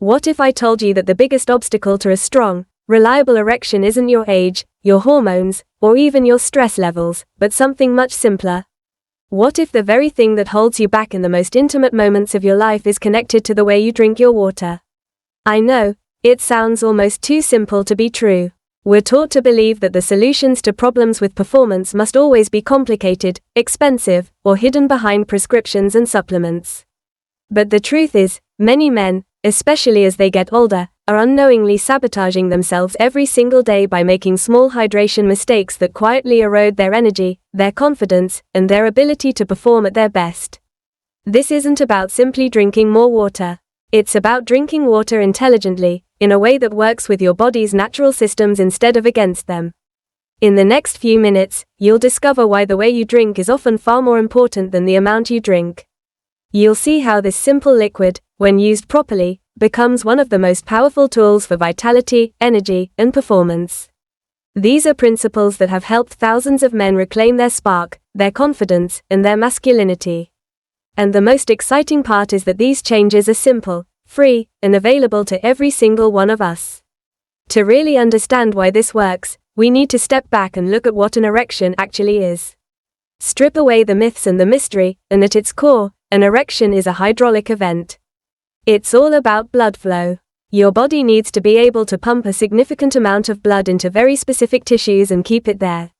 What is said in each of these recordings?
What if I told you that the biggest obstacle to a strong, reliable erection isn't your age, your hormones, or even your stress levels, but something much simpler? What if the very thing that holds you back in the most intimate moments of your life is connected to the way you drink your water? I know, it sounds almost too simple to be true. We're taught to believe that the solutions to problems with performance must always be complicated, expensive, or hidden behind prescriptions and supplements. But the truth is, many men, especially as they get older, are unknowingly sabotaging themselves every single day by making small hydration mistakes that quietly erode their energy, their confidence, and their ability to perform at their best. This isn't about simply drinking more water. It's about drinking water intelligently, in a way that works with your body's natural systems instead of against them. In the next few minutes, you'll discover why the way you drink is often far more important than the amount you drink. You'll see how this simple liquid, when used properly, becomes one of the most powerful tools for vitality, energy, and performance. These are principles that have helped thousands of men reclaim their spark, their confidence, and their masculinity. And the most exciting part is that these changes are simple, free, and available to every single one of us. To really understand why this works, we need to step back and look at what an erection actually is. Strip away the myths and the mystery, and at its core, an erection is a hydraulic event. It's all about blood flow. Your body needs to be able to pump a significant amount of blood into very specific tissues and keep it there.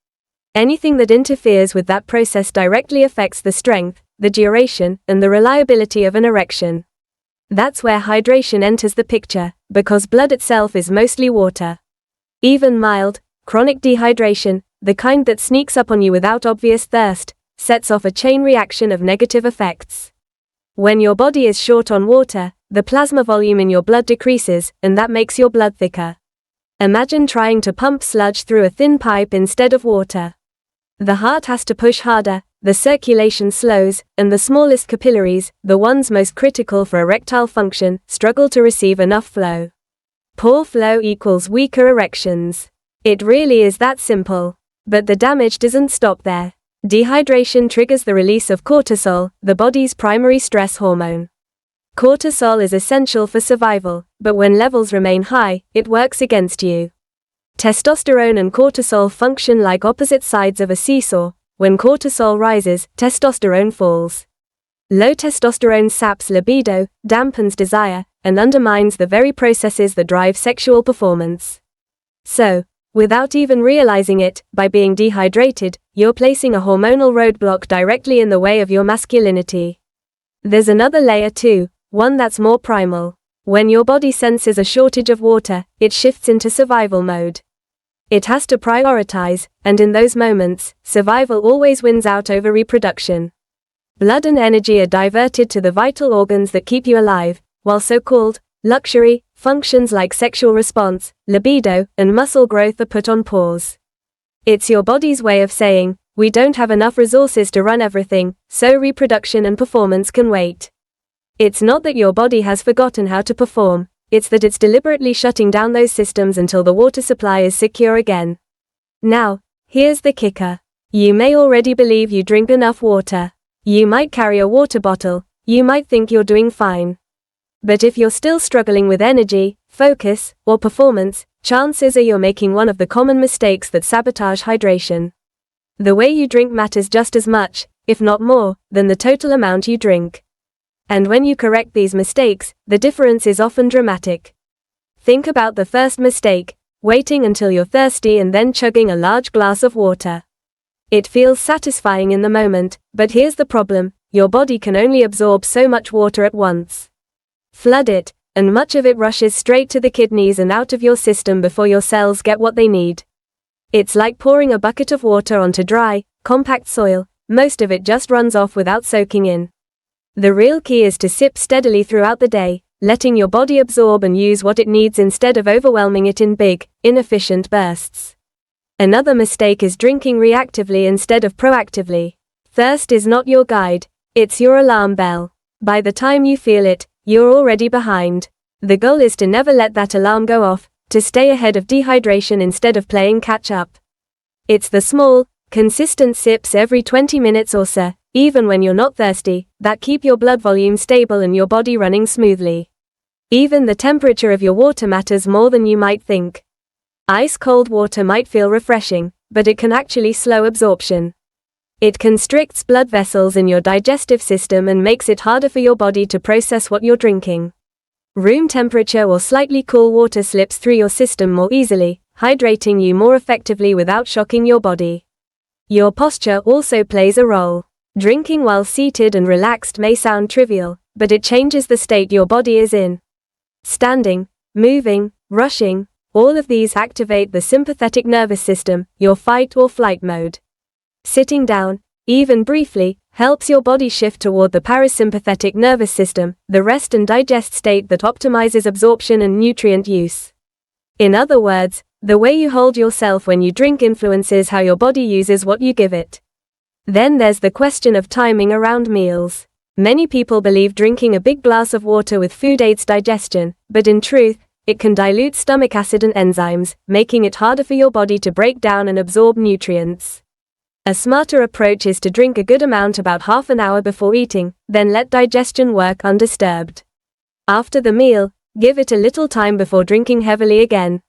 Anything that interferes with that process directly affects the strength, the duration, and the reliability of an erection. That's where hydration enters the picture, because blood itself is mostly water. Even mild, chronic dehydration, the kind that sneaks up on you without obvious thirst, sets off a chain reaction of negative effects. When your body is short on water, the plasma volume in your blood decreases, and that makes your blood thicker. Imagine trying to pump sludge through a thin pipe instead of water. The heart has to push harder, the circulation slows, and the smallest capillaries, the ones most critical for erectile function, struggle to receive enough flow. Poor flow equals weaker erections. It really is that simple. But the damage doesn't stop there. Dehydration triggers the release of cortisol, the body's primary stress hormone. Cortisol is essential for survival, but when levels remain high, it works against you. Testosterone and cortisol function like opposite sides of a seesaw. When cortisol rises, testosterone falls. Low testosterone saps libido, dampens desire, and undermines the very processes that drive sexual performance. So, without even realizing it, by being dehydrated, you're placing a hormonal roadblock directly in the way of your masculinity. There's another layer too, one that's more primal. When your body senses a shortage of water, it shifts into survival mode. It has to prioritize, and in those moments, survival always wins out over reproduction. Blood and energy are diverted to the vital organs that keep you alive, while so-called luxury functions like sexual response, libido, and muscle growth are put on pause. It's your body's way of saying, we don't have enough resources to run everything, so reproduction and performance can wait. It's not that your body has forgotten how to perform, it's that it's deliberately shutting down those systems until the water supply is secure again. Now, here's the kicker. You may already believe you drink enough water. You might carry a water bottle, you might think you're doing fine. But if you're still struggling with energy, focus, or performance, chances are you're making one of the common mistakes that sabotage hydration. The way you drink matters just as much, if not more, than the total amount you drink. And when you correct these mistakes, the difference is often dramatic. Think about the first mistake, waiting until you're thirsty and then chugging a large glass of water. It feels satisfying in the moment, but here's the problem, your body can only absorb so much water at once. Flood it, and much of it rushes straight to the kidneys and out of your system before your cells get what they need. It's like pouring a bucket of water onto dry, compact soil, most of it just runs off without soaking in. The real key is to sip steadily throughout the day, letting your body absorb and use what it needs instead of overwhelming it in big, inefficient bursts. Another mistake is drinking reactively instead of proactively. Thirst is not your guide, it's your alarm bell. By the time you feel it, you're already behind. The goal is to never let that alarm go off, to stay ahead of dehydration instead of playing catch up. It's the small, consistent sips every 20 minutes or so, even when you're not thirsty, that keep your blood volume stable and your body running smoothly. Even the temperature of your water matters more than you might think. Ice-cold water might feel refreshing, but it can actually slow absorption. It constricts blood vessels in your digestive system and makes it harder for your body to process what you're drinking. Room temperature or slightly cool water slips through your system more easily, hydrating you more effectively without shocking your body. Your posture also plays a role. Drinking while seated and relaxed may sound trivial, but it changes the state your body is in. Standing, moving, rushing, all of these activate the sympathetic nervous system, your fight or flight mode. Sitting down, even briefly, helps your body shift toward the parasympathetic nervous system, the rest and digest state that optimizes absorption and nutrient use. In other words, the way you hold yourself when you drink influences how your body uses what you give it. Then there's the question of timing around meals. Many people believe drinking a big glass of water with food aids digestion, but in truth, it can dilute stomach acid and enzymes, making it harder for your body to break down and absorb nutrients. A smarter approach is to drink a good amount about half an hour before eating, then let digestion work undisturbed. After the meal, give it a little time before drinking heavily again.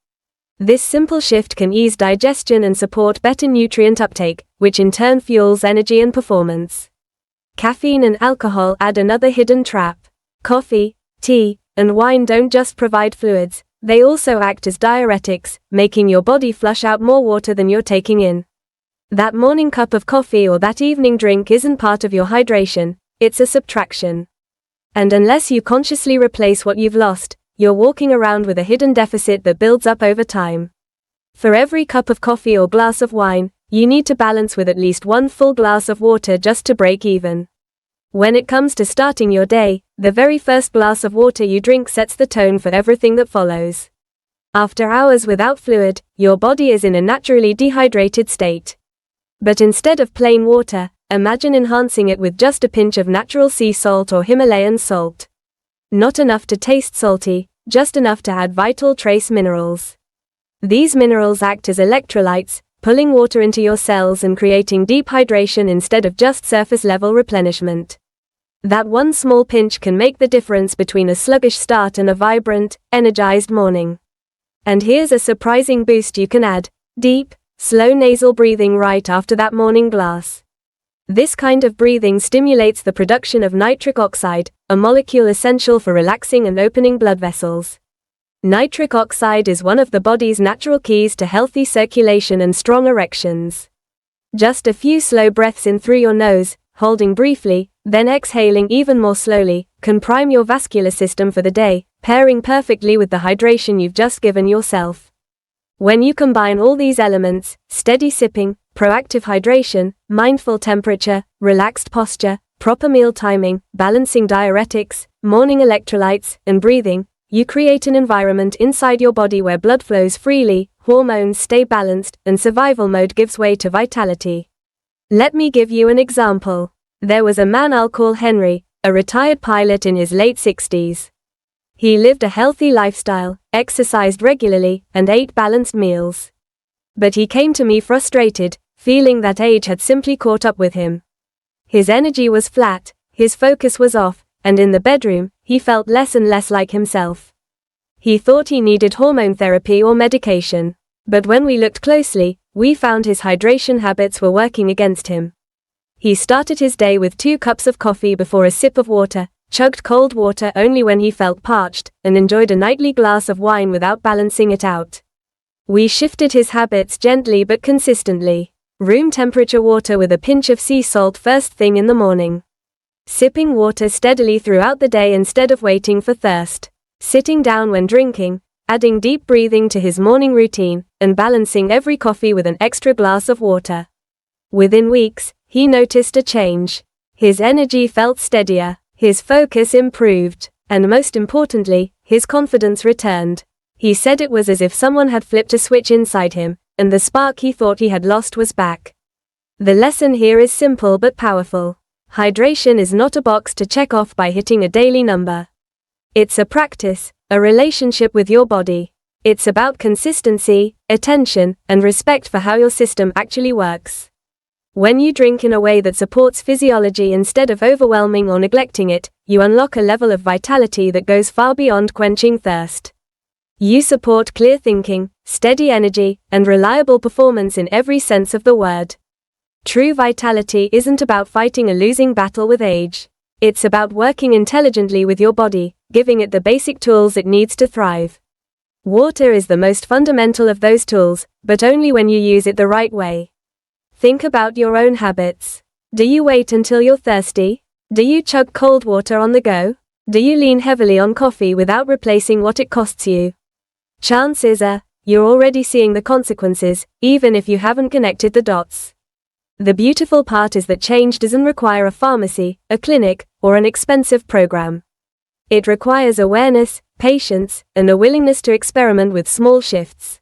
This simple shift can ease digestion and support better nutrient uptake, which in turn fuels energy and performance. Caffeine and alcohol add another hidden trap. Coffee, tea, and wine don't just provide fluids, they also act as diuretics, making your body flush out more water than you're taking in. That morning cup of coffee or that evening drink isn't part of your hydration, it's a subtraction. And unless you consciously replace what you've lost, you're walking around with a hidden deficit that builds up over time. For every cup of coffee or glass of wine, you need to balance with at least one full glass of water just to break even. When it comes to starting your day, the very first glass of water you drink sets the tone for everything that follows. After hours without fluid, your body is in a naturally dehydrated state. But instead of plain water, imagine enhancing it with just a pinch of natural sea salt or Himalayan salt. Not enough to taste salty, just enough to add vital trace minerals. These minerals act as electrolytes, pulling water into your cells and creating deep hydration instead of just surface-level replenishment. That one small pinch can make the difference between a sluggish start and a vibrant, energized morning. And here's a surprising boost you can add: deep, slow nasal breathing right after that morning glass. This kind of breathing stimulates the production of nitric oxide, a molecule essential for relaxing and opening blood vessels. Nitric oxide is one of the body's natural keys to healthy circulation and strong erections. Just a few slow breaths in through your nose, holding briefly, then exhaling even more slowly, can prime your vascular system for the day, pairing perfectly with the hydration you've just given yourself. When you combine all these elements, steady sipping, proactive hydration, mindful temperature, relaxed posture, proper meal timing, balancing diuretics, morning electrolytes, and breathing, you create an environment inside your body where blood flows freely, hormones stay balanced, and survival mode gives way to vitality. Let me give you an example. There was a man I'll call Henry, a retired pilot in his late 60s. He lived a healthy lifestyle, exercised regularly, and ate balanced meals. But he came to me frustrated, feeling that age had simply caught up with him. His energy was flat, his focus was off, and in the bedroom, he felt less and less like himself. He thought he needed hormone therapy or medication. But when we looked closely, we found his hydration habits were working against him. He started his day with 2 cups of coffee before a sip of water, chugged cold water only when he felt parched, and enjoyed a nightly glass of wine without balancing it out. We shifted his habits gently but consistently. Room temperature water with a pinch of sea salt first thing in the morning. Sipping water steadily throughout the day instead of waiting for thirst. Sitting down when drinking, adding deep breathing to his morning routine, and balancing every coffee with an extra glass of water. Within weeks, he noticed a change. His energy felt steadier. His focus improved, and most importantly, his confidence returned. He said it was as if someone had flipped a switch inside him, and the spark he thought he had lost was back. The lesson here is simple but powerful. Hydration is not a box to check off by hitting a daily number. It's a practice, a relationship with your body. It's about consistency, attention, and respect for how your system actually works. When you drink in a way that supports physiology instead of overwhelming or neglecting it, you unlock a level of vitality that goes far beyond quenching thirst. You support clear thinking, steady energy, and reliable performance in every sense of the word. True vitality isn't about fighting a losing battle with age. It's about working intelligently with your body, giving it the basic tools it needs to thrive. Water is the most fundamental of those tools, but only when you use it the right way. Think about your own habits. Do you wait until you're thirsty? Do you chug cold water on the go? Do you lean heavily on coffee without replacing what it costs you? Chances are, you're already seeing the consequences, even if you haven't connected the dots. The beautiful part is that change doesn't require a pharmacy, a clinic, or an expensive program. It requires awareness, patience, and a willingness to experiment with small shifts.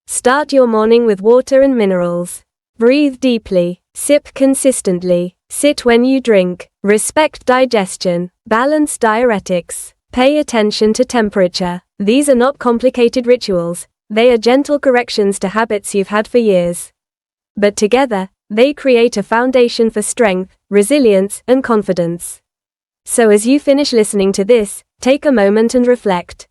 Start your morning with water and minerals. Breathe deeply, sip consistently, sit when you drink, respect digestion, balance diuretics, pay attention to temperature. These are not complicated rituals, they are gentle corrections to habits you've had for years. But together, they create a foundation for strength, resilience, and confidence. So as you finish listening to this, take a moment and reflect.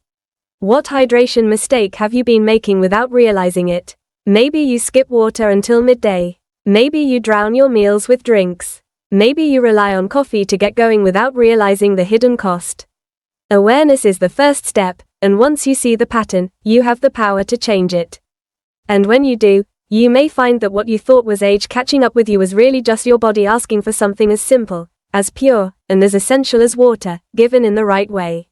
What hydration mistake have you been making without realizing it? Maybe you skip water until midday. Maybe you drown your meals with drinks. Maybe you rely on coffee to get going without realizing the hidden cost. Awareness is the first step, and once you see the pattern, you have the power to change it. And when you do, you may find that what you thought was age catching up with you was really just your body asking for something as simple, as pure, and as essential as water, given in the right way.